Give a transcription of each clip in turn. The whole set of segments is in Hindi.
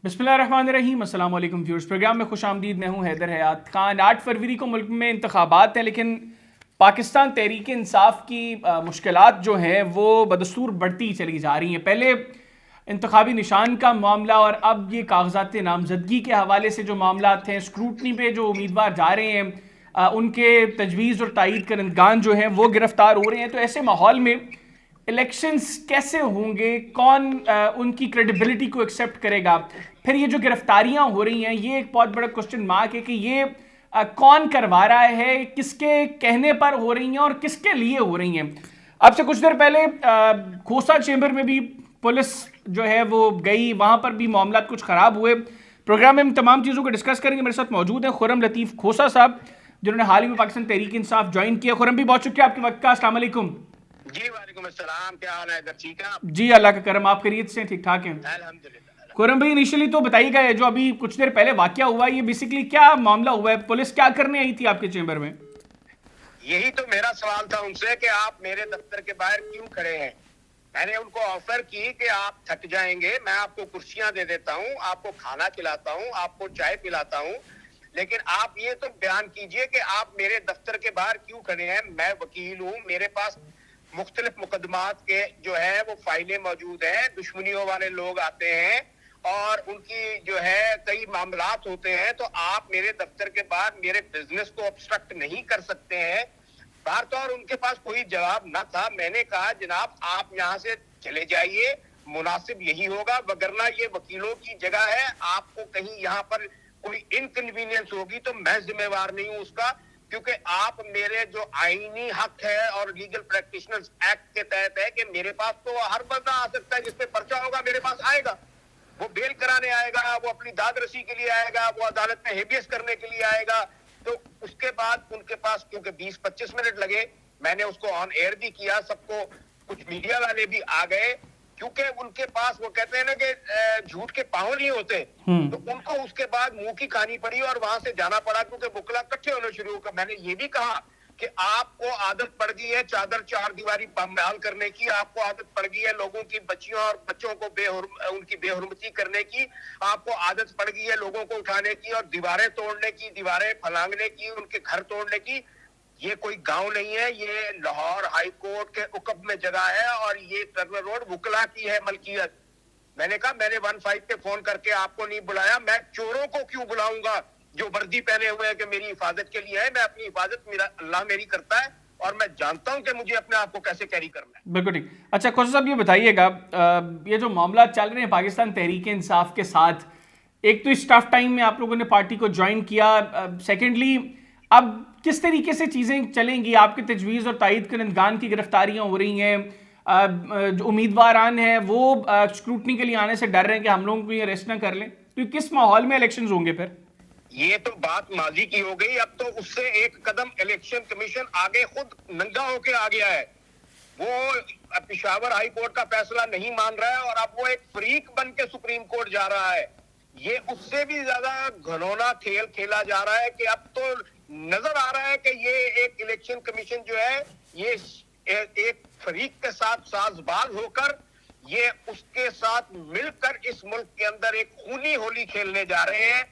बिस्मिल्लाहिर्रहमानिर्रहीम, अस्सलाम वालेकुम व्यूअर्स। प्रोग्राम में खुश आमदीद। मैं हूं हैदर हयात खान। 8 फरवरी को मुल्क में इंतखाबात हैं, लेकिन पाकिस्तान तहरीक इंसाफ की मुश्किलात जो हैं वो बदस्तूर बढ़ती चली जा रही हैं। पहले इंतखाबी निशान का मामला और अब ये कागजात नामजदगी के हवाले से जो मामला हैं, स्क्रूटनी पे जो उम्मीदवार जा रहे हैं, उनके तजवीज़ और तायीद करंदगान जो हैं वो गिरफ्तार हो रहे हैं। तो ऐसे माहौल में इलेक्शंस कैसे होंगे, कौन उनकी क्रेडिबिलिटी को एक्सेप्ट करेगा? फिर ये जो गिरफ्तारियां हो रही हैं, ये एक बहुत बड़ा क्वेश्चन मार्क है कि ये कौन करवा रहा है, किसके कहने पर हो रही हैं और किसके लिए हो रही हैं। अब से कुछ देर पहले खोसा चेंबर में भी पुलिस जो है वो गई, वहां पर भी मामला कुछ खराब हुए। प्रोग्राम में हम तमाम चीज़ों को डिस्कस करेंगे। मेरे साथ मौजूद है खुर्रम लतीफ़ खोसा साहब, जिन्होंने हाल ही में पाकिस्तान तहरीक इंसाफ ज्वाइन किया। खुर्रम भी बहुत शुक्रिया आपके वक्त का। अस्सलाम वालेकुम। जी वालेकुम अस्सलाम। क्या हाल है इधर? ठीक है आप? जी अल्लाह का करम, आप खैरियत से ठीक ठाक हैं? अल्हम्दुलिल्लाह। खुर्रम भाई, इनिशियली तो बताइएगा, जो अभी कुछ देर पहले वाकया हुआ, ये बेसिकली क्या मामला हुआ है? पुलिस क्या करने आई थी आपके चेंबर में? यही तो मेरा सवाल था उनसे कि आप मेरे दफ्तर के बाहर क्यों खड़े हैं। मैंने उनको ऑफर की कि आप थक जाएंगे, मैं आपको कुर्सियां दे देता हूं, आपको खाना खिलाता हूं, आपको चाय पिलाता हूं, लेकिन आप ये तो बयान कीजिए कि आप मेरे दफ्तर के बाहर क्यों खड़े हैं। मैं वकील हूं, मेरे पास मुख्तलिफ मुकदमात के जो है वो फाइलें मौजूद हैं, दुश्मनियों वाले लोग आते हैं और उनकी जो है कई मामलात होते हैं, तो आप मेरे दफ्तर के बाहर मेरे बिजनेस को ऑब्स्ट्रक्ट नहीं कर सकते हैं। बार तो और उनके पास कोई जवाब न था। मैंने कहा जनाब आप यहाँ से चले जाइए, मुनासिब यही होगा, वगरना ये वकीलों की जगह है, आपको कहीं यहाँ पर कोई इनकन्वीनियंस होगी तो मैं जिम्मेवार नहीं हूँ उसका, क्योंकि आप मेरे जो आईनी हक है और लीगल प्रैक्टिशनर्स एक्ट के तहत है कि मेरे पास तो हर बंदा आ सकता है, जिसपे पर्चा होगा मेरे पास आएगा, वो बेल कराने आएगा, वो अपनी दाद रसी के लिए आएगा, वो अदालत में हेबियस करने के लिए आएगा। तो उसके बाद उनके पास क्योंकि 20-25 मिनट लगे, मैंने उसको ऑन एयर भी किया, सबको, कुछ मीडिया वाले भी आ गए, क्योंकि उनके पास वो कहते हैं ना कि झूठ के पांव नहीं होते, तो उनको उसके बाद मुंह की खानी पड़ी और वहां से जाना पड़ा, क्योंकि बुकला इकट्ठे होने शुरू हो। मैंने ये भी कहा कि आपको आदत पड़ गई है चादर चार दीवारी बहाल करने की, आपको आदत पड़ गई है लोगों की बच्चियों और बच्चों को उनकी बेहुरमती करने की, आपको आदत पड़ गई है लोगों को उठाने की और दीवारें तोड़ने की, दीवारें फलांगने की, उनके घर तोड़ने की। ये कोई गांव नहीं है, ये लाहौर हाई कोर्ट के उकब में जगह है और ये टर्नर रोड वुकला की है मलकियत। मैंने कहा मैंने 15 पे फोन करके आपको नहीं बुलाया, मैं चोरों को क्यों बुलाऊंगा जो वर्दी पहने हुए हैं कि मेरी हिफाजत के लिए है। मैं अपनी हिफाजत मेरा अल्लाह मेरी करता है और मैं जानता हूं कि मुझे अपने आप को कैसे कैरी करना है। बिल्कुल ठीक। अच्छा खोसा साहब, ये बताइएगा, ये जो मामला चल रहे हैं पाकिस्तान तहरीक इंसाफ के साथ, एक तो इस टफ टाइम में आप लोगों ने पार्टी को ज्वाइन किया, सेकेंडली अब किस तरीके से चीज़ें चलेंगी? आपके तजवीज़ और तायद करंदगान की गिरफ्तारियां हो रही हैं, जो उम्मीदवारान हैं वो स्क्रूटनी के लिए आने से डर रहे हैं कि हम लोगों को ये अरेस्ट ना कर लें। तो किस माहौल में इलेक्शंस होंगे फिर? ये तो बात माजी की हो गई, अब तो उससे एक कदम इलेक्शन कमीशन आगे खुद नंगा होके आ गया है। वो पेशावर हाई कोर्ट का फैसला नहीं मान रहा है और अब वो एक फ्रीक बन के सुप्रीम कोर्ट जा रहा है। ये उससे भी ज्यादा घनौना खेल खेला जा रहा है कि अब तो नजर आ रहा है कि ये एक इलेक्शन कमीशन जो है ये एक फरीक के साथ साजबाज होकर ये उसके साथ मिलकर इस मुल्क के अंदर एक खूनी होली खेलने जा रहे हैं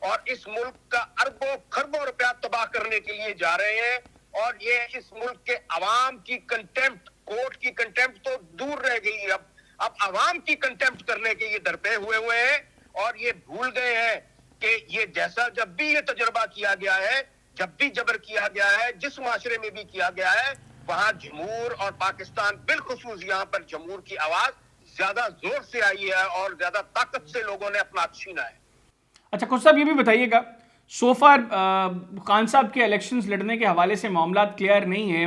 और इस मुल्क का अरबों खरबों रुपया तबाह करने के लिए जा रहे हैं। और ये इस मुल्क के अवाम की कंटेम्प्ट, कोर्ट की कंटेम्प्ट तो दूर रह गई, अब अवाम की कंटेम्प्ट करने के ये दरपे हुए हैं और ये भूल गए हैं कि ये जैसा जब भी ये तजुर्बा किया गया है, जब भी जबर किया गया है, जिस माशरे में भी किया गया है, वहां जमूर और पाकिस्तान बिलखुसूस यहाँ पर जमूर की आवाज ज्यादा जोर से आई है और ज्यादा ताकत से लोगों ने अपना छीना है। अच्छा खोसा साहब, ये भी बताइएगा, सोफार खान साहब के इलेक्शंस लड़ने के हवाले से मामला क्लियर नहीं है।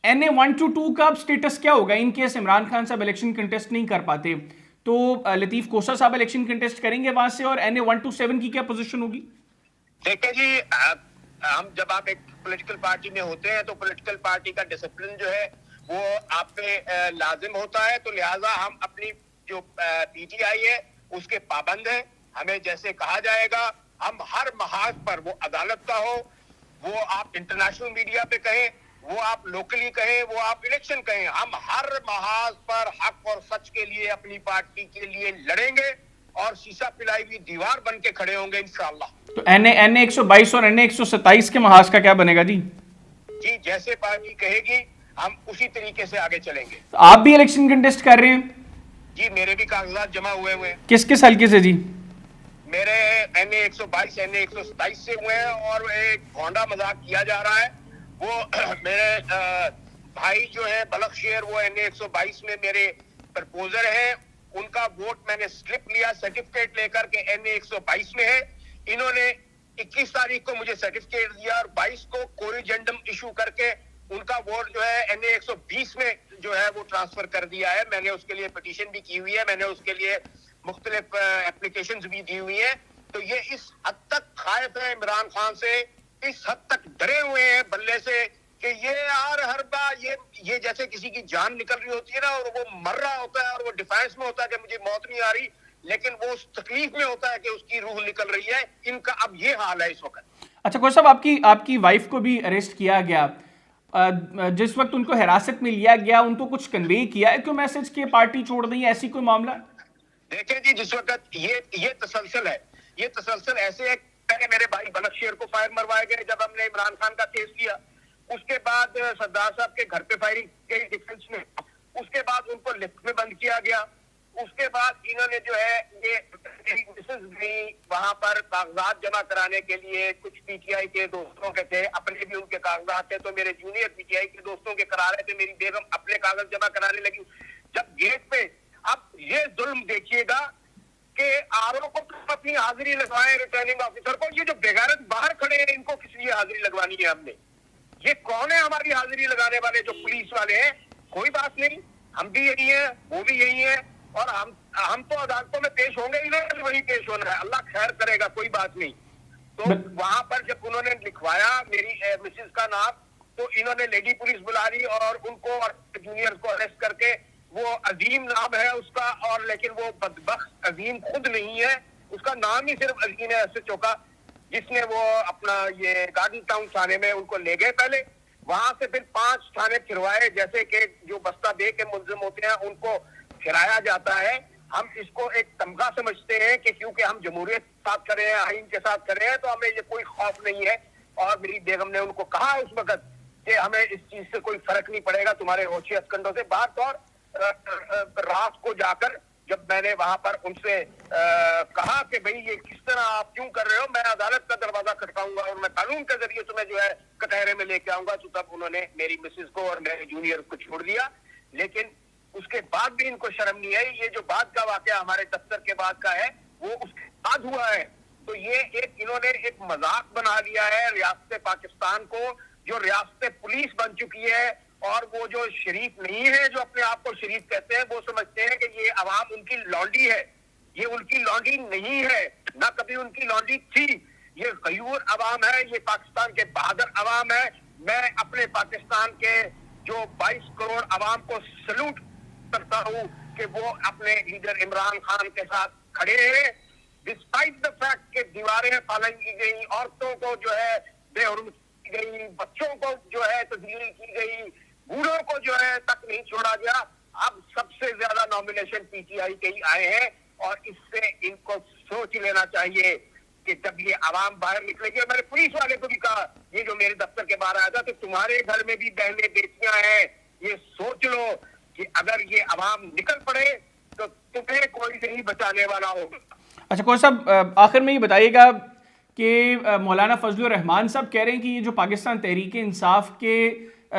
NA 1-2 का स्टेटस क्या होगा इन केस इमरान खान साहब इलेक्शन कंटेस्ट नहीं कर पाते? तो लतीफ खोसा साहब इलेक्शन कंटेस्ट करेंगे वहां से, और NA 1-7 की क्या पोजीशन होगी? देखिए जी, हम जब आप एक पॉलिटिकल पार्टी में होते हैं तो पॉलिटिकल पार्टी का डिसिप्लिन जो है वो आप पे लाजिम होता है, तो लिहाजा हम अपनी जो PTI है उसके पाबंद हैं। हमें जैसे कहा जाएगा, हम हर महाज पर, वो अदालत का हो, वो आप इंटरनेशनल मीडिया पे कहें, वो आप लोकली कहें, वो आप इलेक्शन कहें, हम हर महाज पर हक और सच के लिए अपनी पार्टी के लिए लड़ेंगे और शीशा पिलाई हुई दीवार बन के खड़े होंगे इंशाअल्लाह। तो एनए 122 और एनए 127 के महाज का क्या बनेगा जी? जी, जैसे पार्टी कहेगी हम उसी तरीके से आगे चलेंगे। तो आप भी इलेक्शन कंटेस्ट कर रहे हैं? जी, मेरे भी कागजात जमा हुए हैं। किस किस हल्के से जी? मेरे एनए 122 एनए 127 से हुए हैं, और एक भोंडा मजाक किया जा रहा है वो मेरे भाई जो है बलख शेर, वो एनए 122 में मेरे प्रपोजर हैं। उनका वोट मैंने स्लिप लिया सर्टिफिकेट लेकर के एनए 122 में है। इन्होंने 21 तारीख को मुझे सर्टिफिकेट दिया और 22 को कोरिजेंडम इशू करके उनका वोट जो है एनए 120 में जो है वो ट्रांसफर कर दिया है। मैंने उसके लिए पिटीशन भी की हुई है, मैंने उसके लिए मुख्तलिफ एप्लीकेशंस भी दी हुई है। तो ये इस हद तक खायफ है इमरान खान से, इस हद तक डरे हुए हैं बल्ले से कि ये यार हर बार ये जैसे किसी की जान निकल रही होती है ना, और वो मर रहा होता है और वो डिफेंस में होता है कि मुझे मौत नहीं आ रही, लेकिन वो उस तकलीफ में होता है कि उसकी रूह निकल रही है। इनका अब ये हाल है इस वक्त। अच्छा कोई साहब, आपकी वाइफ को भी अरेस्ट किया गया, जिस वक्त उनको हिरासत में लिया गया उनको कुछ कन्वे किया है क्यों मैसेज के पार्टी छोड़ दी, ऐसी कोई मामला? देखें जी, जिस वक्त ये तसलसल है, ये तसलसल ऐसे है। पहले मेरे भाई बलख शेर को फायर मरवाए गए जब हमने इमरान खान का केस किया, उसके बाद सरदार साहब के घर पे फायरिंग की डिफेंस में, उसके बाद उनको लिफ्ट में बंद किया गया, उसके बाद इन्होंने जो है ये मिसेज गई वहां पर कागजात जमा कराने के लिए, कुछ पीटीआई के दोस्तों के थे, अपने भी उनके कागजात थे, तो मेरे जूनियर पीटीआई के दोस्तों के करा रहे थे, मेरी बेगम अपने कागज जमा कराने लगी जब गेट पे। अब ये जुल्म देखिएगा कि आरओ को अपनी हाजिरी लगवाए, रिटर्निंग ऑफिसर को, ये जो बेगैरत बाहर खड़े हैं इनको किस लिए हाजिरी लगवानी है हमने? ये कौन है हमारी हाजिरी लगाने वाले? जो पुलिस वाले हैं। कोई बात नहीं, हम भी यही है, वो भी यही है, और हम तो अदालतों में पेश होंगे, इन्होंने भी वही पेश होना है, अल्लाह खैर करेगा, कोई बात नहीं। तो वहां पर जब उन्होंने लिखवाया मेरी मिसेज का नाम, तो इन्होंने लेडी पुलिस बुला ली और उनको और जूनियर को अरेस्ट करके, वो अजीम नाम है उसका, और लेकिन वो बदबख्त अजीम खुद नहीं है, उसका नाम ही सिर्फ अजीम है एसएचओ का, जिसने वो अपना ये गार्डन टाउन थाने में उनको ले गए पहले, वहां से फिर 5 थाने फिरवाए, जैसे कि जो बस्ता दे के मुलजिम होते हैं उनको फिराया जाता है। हम इसको एक तमगा समझते हैं कि क्योंकि हम जमहूरियत के साथ कर रहे हैं, आइन के साथ कर रहे हैं, तो हमें ये कोई खौफ नहीं है। और मेरी बेगम ने उनको कहा उस वक्त कि हमें इस चीज से कोई फर्क नहीं पड़ेगा तुम्हारे होशी हथकंडों से। बात और रात को जाकर जब मैंने वहां पर उनसे कहा कि भाई ये किस तरह आप क्यों कर रहे हो, मैं अदालत का दरवाजा खटकाऊंगा और मैं कानून के जरिए तुम्हें जो है कटहरे में लेके आऊंगा, तो तब उन्होंने मेरी मिसेज को और मेरे जूनियर को छोड़ दिया। लेकिन उसके बाद भी इनको शर्म नहीं आई। ये जो बाद का वाकया हमारे दफ्तर के बाद का है, वो उसके बाद हुआ है। तो ये इन्होंने एक मजाक बना लिया है रियासत पाकिस्तान को, जो रियासत पुलिस बन चुकी है, और वो जो शरीफ नहीं है, जो अपने आप को शरीफ कहते हैं, वो समझते हैं कि ये अवाम उनकी लौंडी है। ये उनकी लौंडी नहीं है, ना कभी उनकी लौंडी थी। ये गयूर अवाम है, ये पाकिस्तान के बहादुर अवाम है। मैं अपने पाकिस्तान के जो 22 करोड़ अवाम को सल्यूट करता हूँ कि वो अपने लीडर इमरान खान के साथ खड़े हैं, डिस्पाइट द फैक्ट कि दीवारें पालन की गई, औरतों को जो है बेहुरमत की गई, बच्चों को जो है तजलील की गई, बूढ़ों को जो है तक नहीं छोड़ा गया। अब सबसे ज्यादा नॉमिनेशन पीटीआई के ही आए हैं, और इससे इनको सोच लेना चाहिए कि जब ये आवाम बाहर निकलेगी। मैंने पुलिस वाले को भी कहा, ये जो मेरे दफ्तर के बाहर आया था, तो तुम्हारे घर में भी बहनें बेटियां हैं, ये सोच लो कि अगर ये आवाम निकल पड़े तो तुम्हें कोई नहीं बचाने वाला होगा। अच्छा कोई साहब, आखिर में ये बताइएगा कि मौलाना फजलुर रहमान साहब कह रहे हैं कि ये जो पाकिस्तान तहरीक इंसाफ के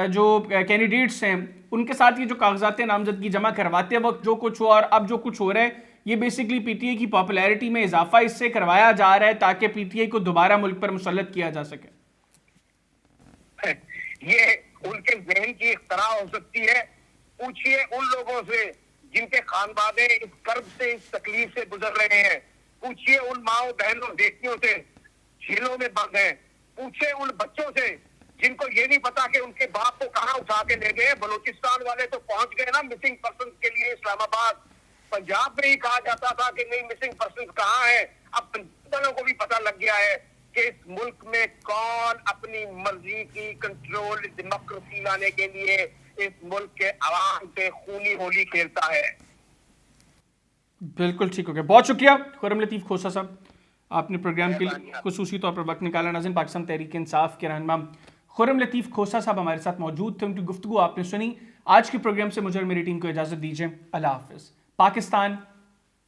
जो कैंडिडेट्स हैं उनके साथ ये जो कागजात नामजदगी जमा करवाते वक्त जो कुछ हुआ और अब जो कुछ हो रहा है, ये बेसिकली पीटीआई की पॉपुलैरिटी में इजाफा इससे करवाया जा रहा है ताकि पीटीआई को दोबारा मुल्क पर मुसल्लत किया जा सके। ये उनके जहन की इख्तरा हो सकती है। पूछिए उन लोगों से जिनके खानवादे इस कर्ब से, इस तकलीफ से गुजर रहे हैं। पूछिए उन माओ बहनों बेटियों से जेलों में बंद हैं। पूछिए उन बच्चों से जिनको ये नहीं पता कि उनके बाप को कहाँ उठा के ले गए। बलूचिस्तान वाले तो पहुंच गए ना मिसिंग पर्सन के लिए इस्लामाबाद। पंजाब में ही कहा जाता था कि नहीं मिसिंग पर्सन कहाँ है, अब पंजाब वालों को भी पता लग गया है कि इस मुल्क में कौन अपनी मर्जी की कंट्रोल डेमोक्रेसी लाने के लिए इस मुल्क के अवाम से खूनी होली खेलता है। बिल्कुल ठीक हो गया, बहुत शुक्रिया खुर्रम लतीफ़ खोसा साहब, आपने प्रोग्राम के लिए खुसूसी तौर पर वक्त निकाला। नाज़रीन, पाकिस्तान तहरीक इंसाफ के रहनुमा खुर्रम लतीफ़ खोसा साहब हमारे साथ मौजूद थे, उनकी गुफ्तगू आपने सुनी। आज के प्रोग्राम से मुझे और मेरी टीम को इजाज़त दीजिए, अल्लाह हाफ़िज़। पाकिस्तान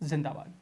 जिंदाबाद।